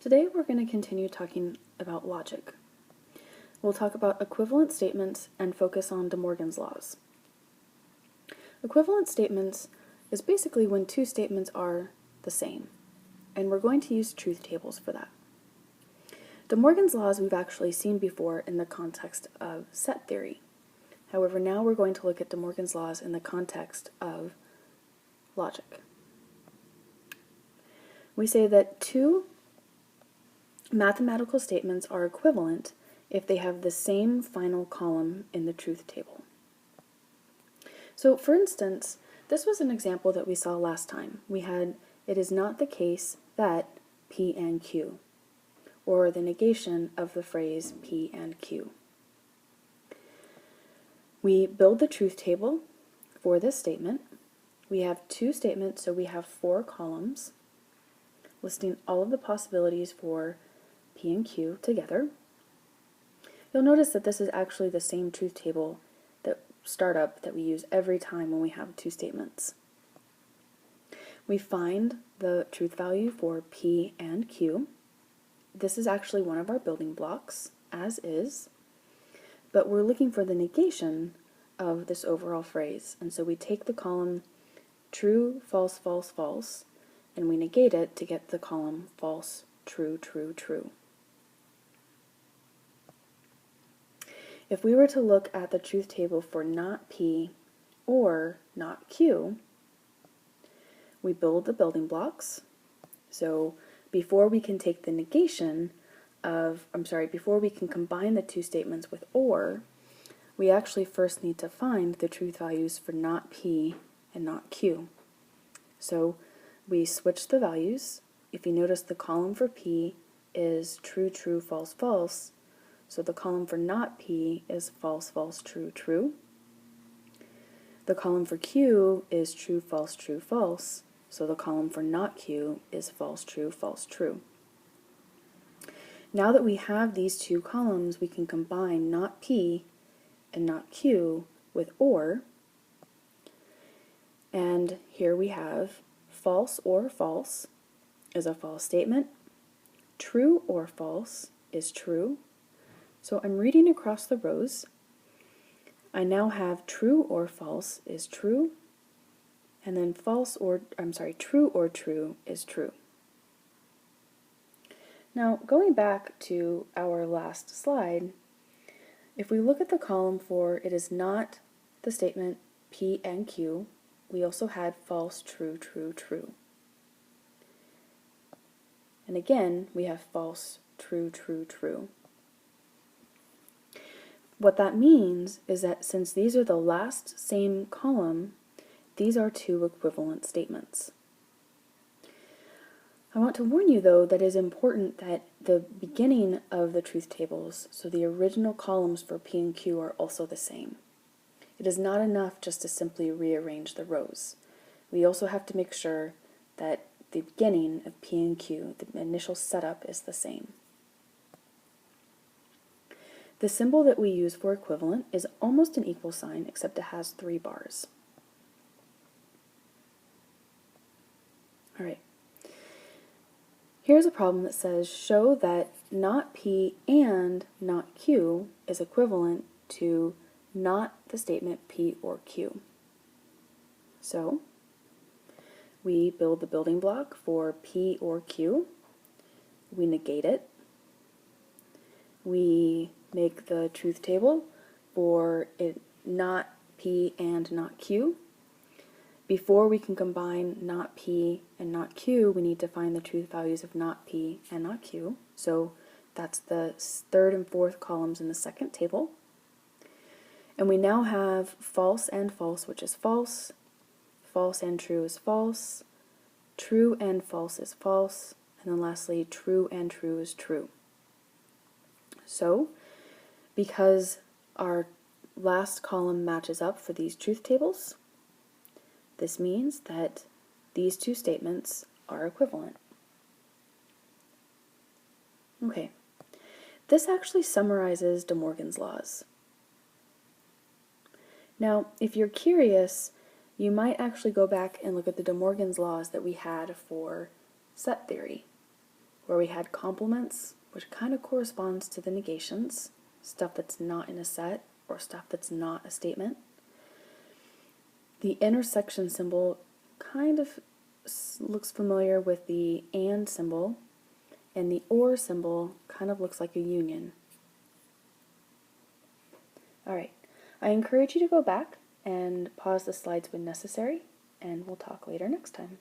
Today we're going to continue talking about logic. We'll talk about equivalent statements and focus on De Morgan's laws. Equivalent statements is basically when two statements are the same, and we're going to use truth tables for that. De Morgan's laws we've actually seen before in the context of set theory. However, now we're going to look at De Morgan's laws in the context of logic. We say that two mathematical statements are equivalent if they have the same final column in the truth table. So, for instance, this was an example that we saw last time. We had, it is not the case that P and Q, or the negation of the phrase P and Q. We build the truth table for this statement. We have two statements, so we have 4 columns listing all of the possibilities for P and Q together. You'll notice that this is actually the same truth table startup that we use every time when we have two statements. We find the truth value for P and Q. This is actually one of our building blocks, as is, but we're looking for the negation of this overall phrase. And so we take the column true, false, false, false, and we negate it to get the column false, true, true, true. If we were to look at the truth table for not P or not Q, we build the building blocks. So before we can take the negation of, before we can combine the two statements with or, we actually first need to find the truth values for not P and not Q. So we switch the values. If you notice, the column for P is true, true, false, false. So the column for not P is false, false, true, true. The column for Q is true, false, true, false. So the column for not Q is false, true, false, true. Now that we have these two columns, we can combine not P and not Q with or. And here we have false or false is a false statement. True or false is true. So I'm reading across the rows. I now have true or false is true, and then true or true is true. Now, going back to our last slide, if we look at the column for it is not the statement P and Q, we also had false, true, true, true. And again, we have false, true, true, true. What that means is that since these are the last same column, these are two equivalent statements. I want to warn you, though, that it is important that the beginning of the truth tables, so the original columns for P and Q, are also the same. It is not enough just to simply rearrange the rows. We also have to make sure that the beginning of P and Q, the initial setup, is the same. The symbol that we use for equivalent is almost an equal sign, except it has 3 bars. All right. Here's a problem that says, show that not P and not Q is equivalent to not the statement P or Q. So, we build the building block for P or Q. We negate it. We make the truth table for it not P and not Q. Before we can combine not P and not Q, we need to find the truth values of not P and not Q. So that's the 3rd and 4th columns in the second table. And we now have false and false, which is false. False and true is false. True and false is false. And then lastly, true and true is true. So, because our last column matches up for these truth tables, this means that these two statements are equivalent. Okay, this actually summarizes De Morgan's laws. Now, if you're curious, you might actually go back and look at the De Morgan's laws that we had for set theory. where we had complements, which kind of corresponds to the negations, stuff that's not in a set or stuff that's not a statement. The intersection symbol kind of looks familiar with the and symbol, and the or symbol kind of looks like a union. Alright, I encourage you to go back and pause the slides when necessary, and we'll talk later next time.